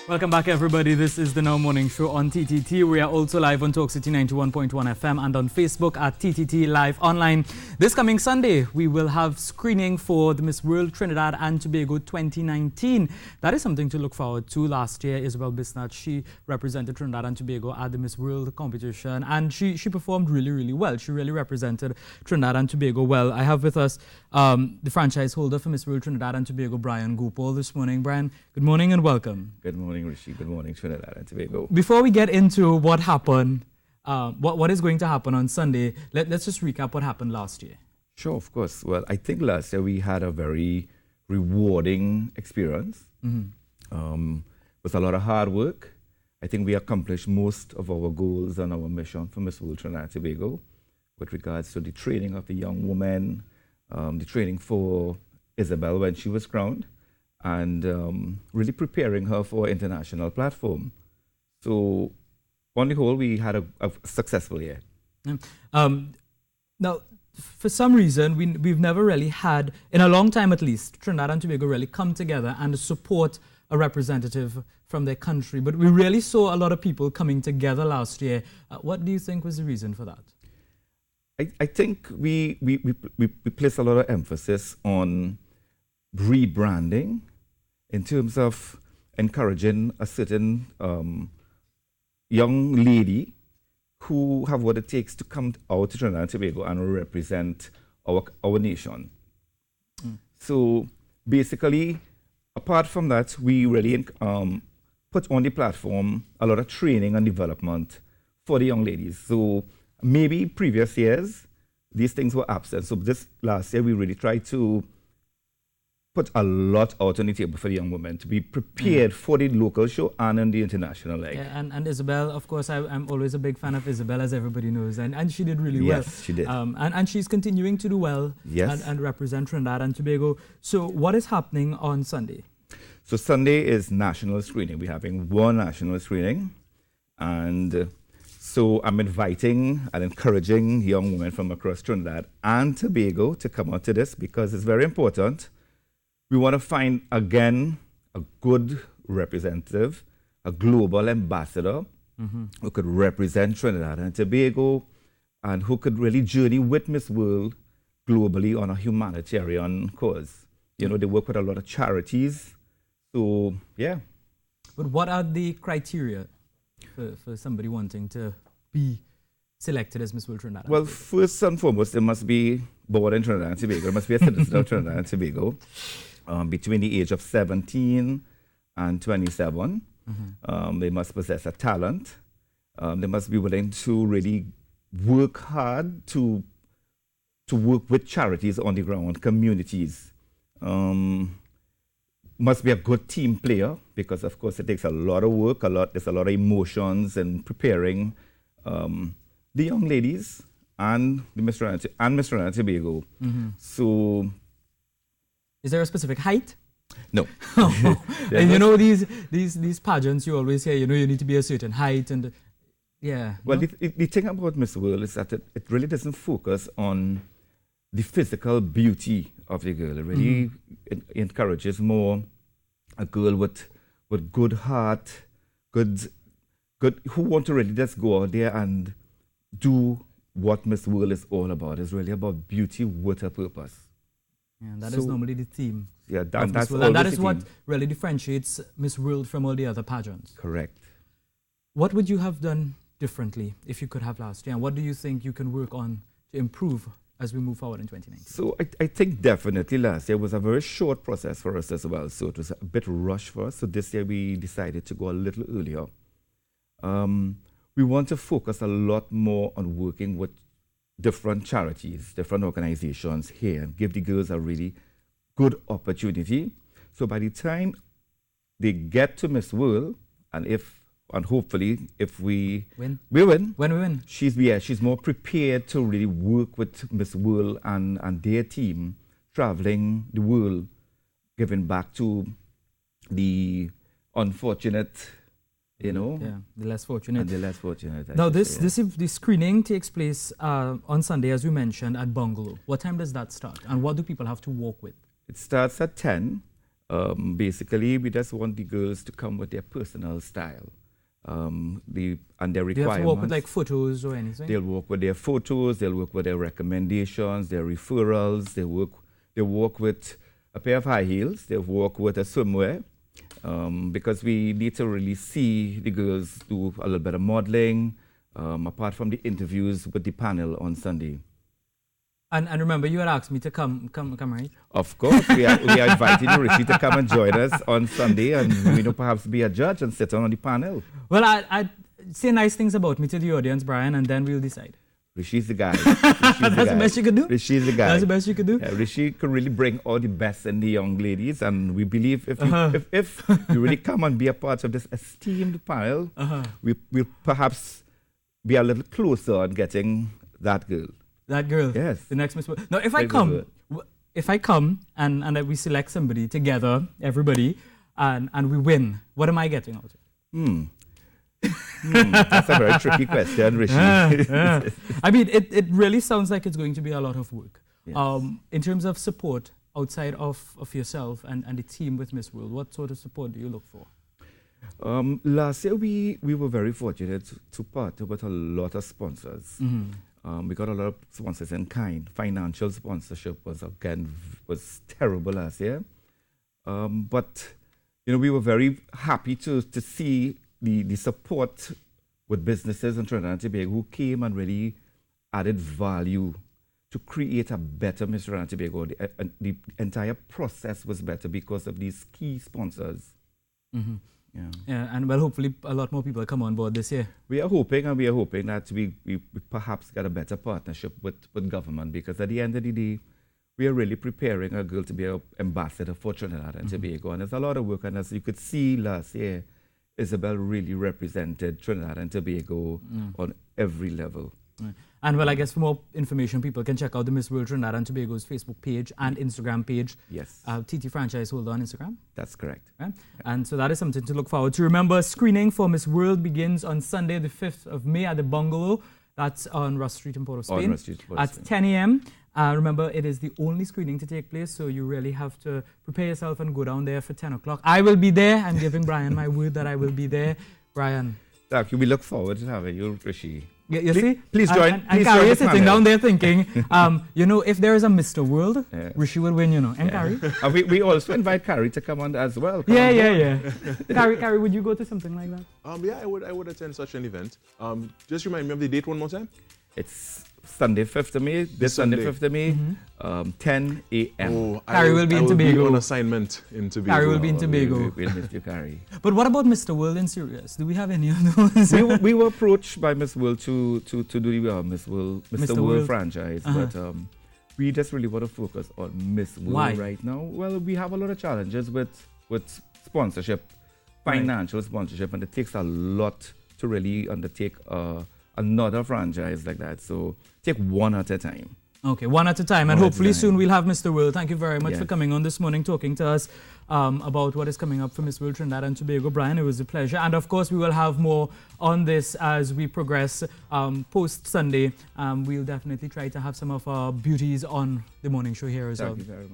Welcome back, everybody. This is the Now Morning Show on TTT. We are also live on Talk City 91.1 FM and on Facebook at TTT Live Online. This coming Sunday, we will have screening for the Miss World Trinidad and Tobago 2019. That is something to look forward to. Last year, Isabel Bisnat, she represented Trinidad and Tobago at the Miss World competition, and she performed really, really well. She really represented Trinidad and Tobago well. I have with us the franchise holder for Miss World Trinidad and Tobago, Brian Gopal, this morning. Brian, good morning and welcome. Good morning, Rishi. Good morning, Trinidad and Tobago. Before we get into what happened, what is going to happen on Sunday, let's just recap what happened last year. Sure, of course. Well, I think last year we had a very rewarding experience with a lot of hard work. I think we accomplished most of our goals and our mission for Miss World Trinidad and Tobago with regards to the training of the young woman, the training for Isabel when she was crowned, and really preparing her for international platform. So on the whole, we had a successful year. Now, for some reason, we've never really had, in a long time at least, Trinidad and Tobago really come together and support a representative from their country. But we really saw a lot of people coming together last year. What do you think was the reason for that? I think we place a lot of emphasis on rebranding in terms of encouraging a certain young lady who have what it takes to come out to Trinidad and Tobago and represent our nation. So basically, apart from that, we really put on the platform a lot of training and development for the young ladies. So maybe previous years, these things were absent. So this last year, we really tried to put a lot out on the table for the young women to be prepared for the local show and in the international leg. Yeah, and Isabel, of course, I'm always a big fan of Isabel, as everybody knows, and she did really well. Yes, she did. And she's continuing to do well and represent Trinidad and Tobago. So what is happening on Sunday? So Sunday is national screening. We're having one national screening, and so I'm inviting and encouraging young women from across Trinidad and Tobago to come out to this because it's very important. We want to find, again, a good representative, a global ambassador who could represent Trinidad and Tobago and who could really journey with Miss World globally on a humanitarian cause. You know, they work with a lot of charities. So, yeah. But what are the criteria for somebody wanting to be selected as Miss World Trinidad? Well, first and foremost, they must be born in Trinidad and Tobago. They must be a citizen of Trinidad and Tobago. Between the age of 17 and 27. They must possess a talent. They must be willing to really work hard to work with charities on the ground, communities. Must be a good team player because, of course, it takes a lot of work, there's a lot of emotions in preparing the young ladies and Miss Trinidad and Tobago. So, is there a specific height? No. And you know these pageants you always hear, you know, you need to be a certain height and yeah. Well, the thing about Miss World is that it really doesn't focus on the physical beauty of the girl. It really encourages more a girl with good heart, good who want to really just go out there and do what Miss World is all about. It's really about beauty with a purpose. Yeah, that is normally the theme. Yeah, that's and that is what really differentiates Miss World from all the other pageants. Correct. What would you have done differently if you could have last year? And what do you think you can work on to improve as we move forward in 2019? So I think definitely last year was a very short process for us as well. So it was a bit rushed for us. So this year we decided to go a little earlier. We want to focus a lot more on working with different charities, different organizations here, and give the girls a really good opportunity. So by the time they get to Miss World, and hopefully if we win, when we win, she's more prepared to really work with Miss World and their team, traveling the world, giving back to the unfortunate. You know, the less fortunate. And the less fortunate. Now, the screening takes place on Sunday, as you mentioned, at Bungalow. What time does that start, and what do people have to walk with? It starts at 10. Basically, we just want the girls to come with their personal style. And their requirements. Do you have to work with like photos or anything? They'll work with their photos, they'll work with their recommendations, their referrals, they work with a pair of high heels, they work with a swimwear, because we need to really see the girls do a little bit of modeling, apart from the interviews with the panel on Sunday. And remember, you had asked me to come, right? Of course, we are inviting you, Rishi, to come and join us on Sunday, and perhaps be a judge and sit on the panel. Well, I'd say nice things about me to the audience, Brian, and then we'll decide. Rishi's the guy. That's the best you could do? Rishi's the guy. That's the best you could do? Yeah, Rishi could really bring all the best in the young ladies, and we believe if you really come and be a part of this esteemed panel, we'll perhaps be a little closer on getting that girl. That girl. Yes. The next Miss World. Now, if I come and we select somebody together, everybody, and we win, what am I getting out of it? That's a very tricky question, Rishi. I mean, it really sounds like it's going to be a lot of work. Yes. In terms of support outside of yourself and the team with Miss World, what sort of support do you look for? Last year, we were very fortunate to partner with a lot of sponsors. We got a lot of sponsors in kind. Financial sponsorship was terrible last year. But we were very happy to see the support with businesses in Trinidad and Tobago who came and really added value to create a better Miss Trinidad and Tobago. The entire process was better because of these key sponsors. Yeah, and well, hopefully a lot more people come on board this year. We are hoping that we perhaps get a better partnership with government, because at the end of the day, we are really preparing a girl to be an ambassador for Trinidad and Tobago. And there's a lot of work, and as you could see last year, Isabel really represented Trinidad and Tobago on every level. And well, I guess for more information, people can check out the Miss World Trinidad and Tobago's Facebook page and Instagram page. Yes. TT Franchise Holder on Instagram. That's correct. Right? Yeah. And so that is something to look forward to. Remember, screening for Miss World begins on Sunday, the 5th of May at the Bungalow. That's on Ross Street in Port of Spain. At 10 a.m. Remember, it is the only screening to take place, so you really have to prepare yourself and go down there for 10 o'clock. I will be there. I'm giving Brian my word that I will be there. Brian. Thank you. We look forward to having you, Rishi. You see? Please join. And Carrie is sitting down there thinking, if there is a Mr. World, Rishi will win, And Carrie? We also invite Carrie to come on as well. Yeah. Carrie, would you go to something like that? Yeah, I would attend such an event. Just remind me of the date one more time. It's Sunday, 5th of May. This Sunday, 5th of May, 10 a.m. Oh, Carrie will be in Tobago. Be on assignment in Tobago. Carrie will be in Tobago. We'll miss you, Carrie. But what about Mr. World in Sirius? Do we have any of those? we were approached by Miss World to do the Mr. World franchise, but we just really want to focus on Miss World right now. Well, we have a lot of challenges with sponsorship, financial sponsorship, and it takes a lot to really undertake another franchise like that. So take one at a time. Okay, one at a time. And hopefully soon we'll have Mr. World. Thank you very much for coming on this morning, talking to us about what is coming up for Miss World Trinidad and Tobago. Brian, it was a pleasure. And of course, we will have more on this as we progress post-Sunday. We'll definitely try to have some of our beauties on the morning show here as well. Thank you very much.